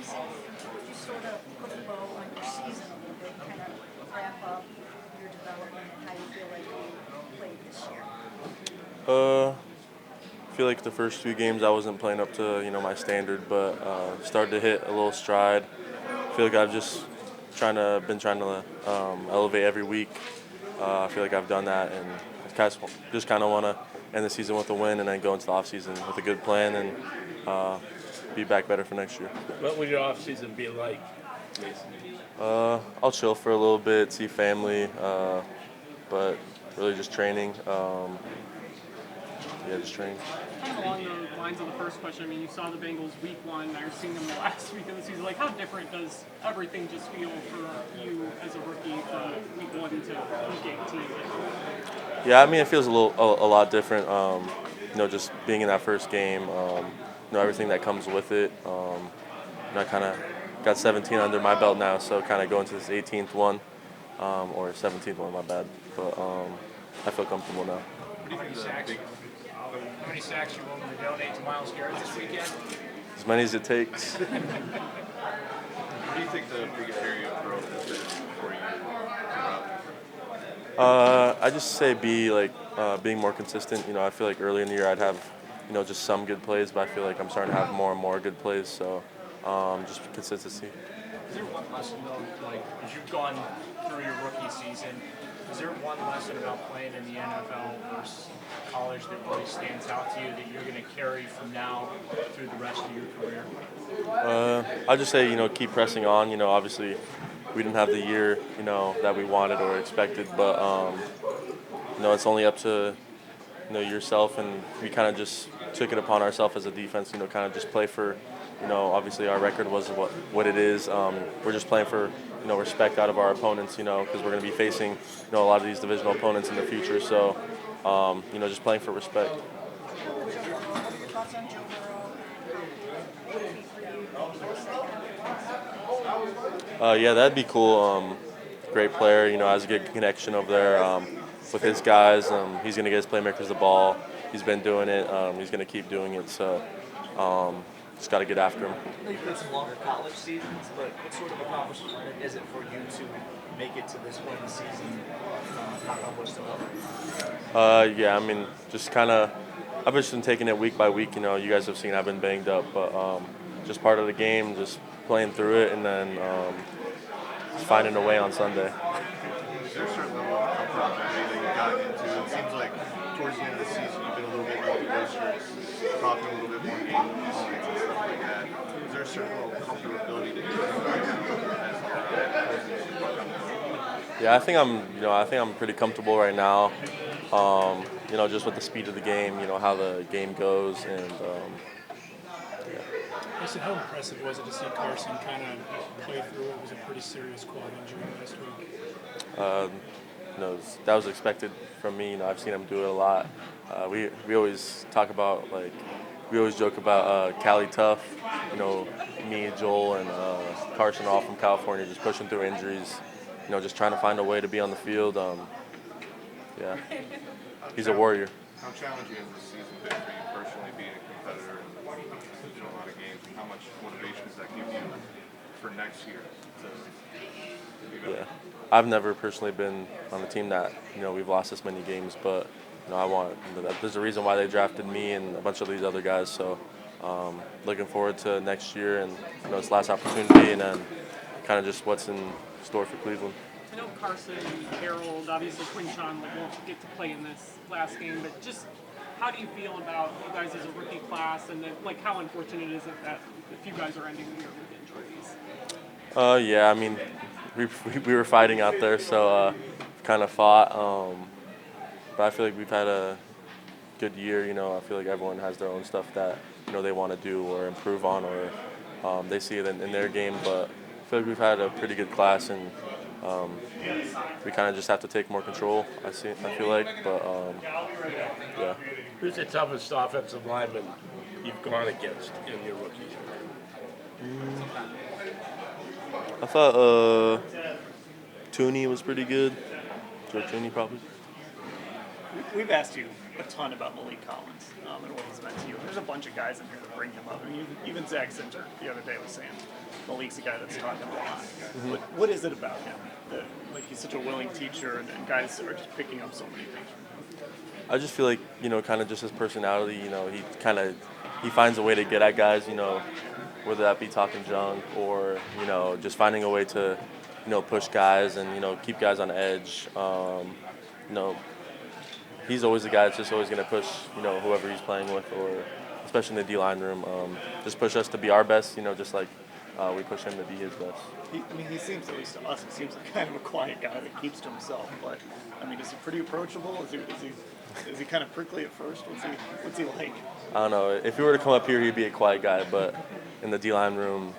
offseason, would you sort of put a bow on your season a little bit, kind of wrap up your development and how you feel like you played this year? I feel like the first few games I wasn't playing up to my standard, but started to hit a little stride. I feel like I've just been trying to elevate every week. I feel like I've done that, and just kind of want to end the season with a win, and then go into the off season with a good plan, and be back better for next year. What would your off-season be like, Mason? I'll chill for a little bit, see family, but really just training. Just training. Kind of along the lines of the first question, I mean, you saw the Bengals week one, now you're seeing them the last week of the season. Like, how different does everything just feel for you as a rookie from week one to week 18? Yeah, I mean, it feels a lot different. Just being in that first game, everything that comes with it. I kind of got 17 under my belt now, so kind of going to this 18th one, or 17th one, my bad. But I feel comfortable now. How many sacks you willing to donate to Myles Garrett this weekend? As many as it takes. What do you think the biggest area of growth has been for you? I just say being more consistent. I feel like early in the year I'd have just some good plays, but I feel like I'm starting to have more and more good plays. So just consistency. Is there one lesson though, like as you've gone through your rookie season, is there one lesson about playing in the NFL versus college that really stands out to you that you're going to carry from now through the rest of your career? I'll just say keep pressing on. Obviously we didn't have the year that we wanted or expected, but it's only up to yourself, and we kind of just took it upon ourselves as a defense. Kind of just play for. Obviously our record was what it is. We're just playing for respect out of our opponents. Because we're going to be facing a lot of these divisional opponents in the future. So just playing for respect. What are your thoughts on Joe Burrow? Would it be for you? Yeah, that'd be cool. Great player. Has a good connection over there with his guys. He's going to get his playmakers the ball. He's been doing it. He's going to keep doing it. So. Just got to get after him. I know you've played some longer college seasons, but what sort of accomplishment is it for you to make it to this point in the season? Knock on wood still. Yeah, I mean, just kind of, I've just been taking it week by week. You guys have seen I've been banged up, but just part of the game, just playing through it, and then just finding a way on Sunday. Is there a certain level of comfortability that you got into? It seems like towards the end of the season you've been a little bit more boisterous, talking a little bit more game moments and stuff like that. Is there a certain level of comfortability that you have? Yeah, I think I'm pretty comfortable right now. Just with the speed of the game, how the game goes, and Listen, how impressive was it to see Carson kind of play through it? It was a pretty serious quad injury last week. that was expected from me. I've seen him do it a lot. We always talk about we always joke about Cali Tough. Me, Joel, and Carson all from California, just pushing through injuries. Just trying to find a way to be on the field. Yeah, he's a warrior. How challenging has this season been for you personally, being a competitor and doing a lot of games? And how much motivation does that give you for next year? Yeah, I've never personally been on a team that we've lost this many games, but I want. There's a reason why they drafted me and a bunch of these other guys. So looking forward to next year and it's last opportunity, and then kind of just what's in store for Cleveland. I know Carson, Harold, obviously Quinshawn won't get to play in this last game, but just how do you feel about you guys as a rookie class, and then, how unfortunate is it that if you guys are ending the year with injuries? Yeah, I mean, we were fighting out there, so kind of fought. But I feel like we've had a good year. I feel like everyone has their own stuff that they want to do or improve on, or they see it in their game. But I feel like we've had a pretty good class, and we kind of just have to take more control. I feel like, but yeah. Who's the toughest offensive lineman you've gone against in your rookie year? I thought Tooney was pretty good. Joe Tooney, probably. We've asked you a ton about Malik Collins and what he's meant to you. There's a bunch of guys in here that bring him up. I mean, even Zach Zinter the other day was saying Malik's a guy that's taught him a lot. But what is it about him that, like, he's such a willing teacher and guys are just picking up so many things from him? I just feel like, kind of just his personality, he finds a way to get at guys, whether that be talking junk or, just finding a way to, push guys and, keep guys on edge. He's always the guy that's just always going to push, whoever he's playing with, or especially in the D-line room, just push us to be our best, just like we push him to be his best. He seems, at least to us, he seems like kind of a quiet guy that keeps to himself. But, I mean, is he pretty approachable? Is he kind of prickly at first? What's he like? I don't know. If he were to come up here, he'd be a quiet guy, but in the D-line room,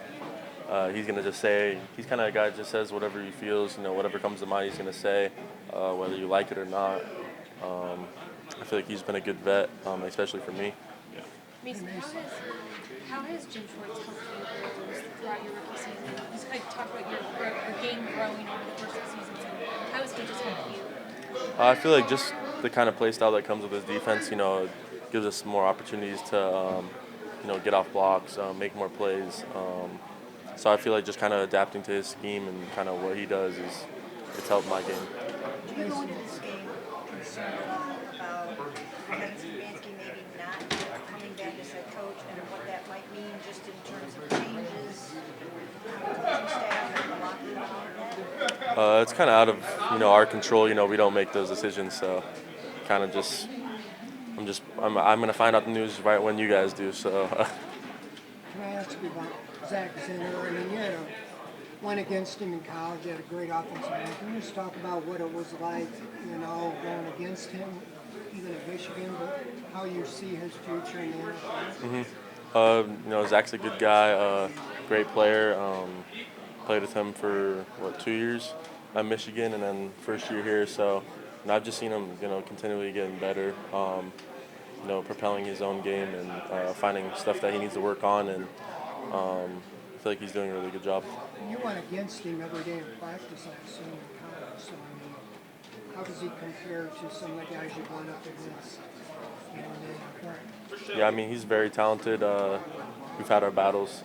he's going to just say, he's kind of a guy that just says whatever he feels, whatever comes to mind he's going to say, whether you like it or not. I feel like he's been a good vet, especially for me. Mason, how has Jim Schwartz helped you throughout your rookie season? You just kind of talked about your game growing over the course of the season. So how has he just helped you? I feel like just the kind of play style that comes with his defense, gives us more opportunities to, get off blocks, make more plays. So I feel like just kind of adapting to his scheme and kind of what he does it's helped my game. Do you go into this game concerned at all about Kevin Stefanski maybe not coming back as head coach and what that might mean just in terms of changes on the coaching staff and the locker room and all that? It's kind of out of our control. We don't make those decisions, so kind of just I'm gonna find out the news right when you guys do. So. Can I ask you about Zach Zinter? I mean, you had went against him in college. You had a great offensive line. Can you just talk about what it was like, going against him, even at Michigan, but how you see his future in the NFL? Zach's a good guy, great player. Played with him for 2 years at Michigan, and then first year here. So, I've just seen him, continually getting better. Propelling his own game and finding stuff that he needs to work on, and I feel like he's doing a really good job. You went against him every day in practice, I assume, in college. So, I mean, how does he compare to some of the guys you've gone up against? Yeah, I mean, he's very talented. We've had our battles,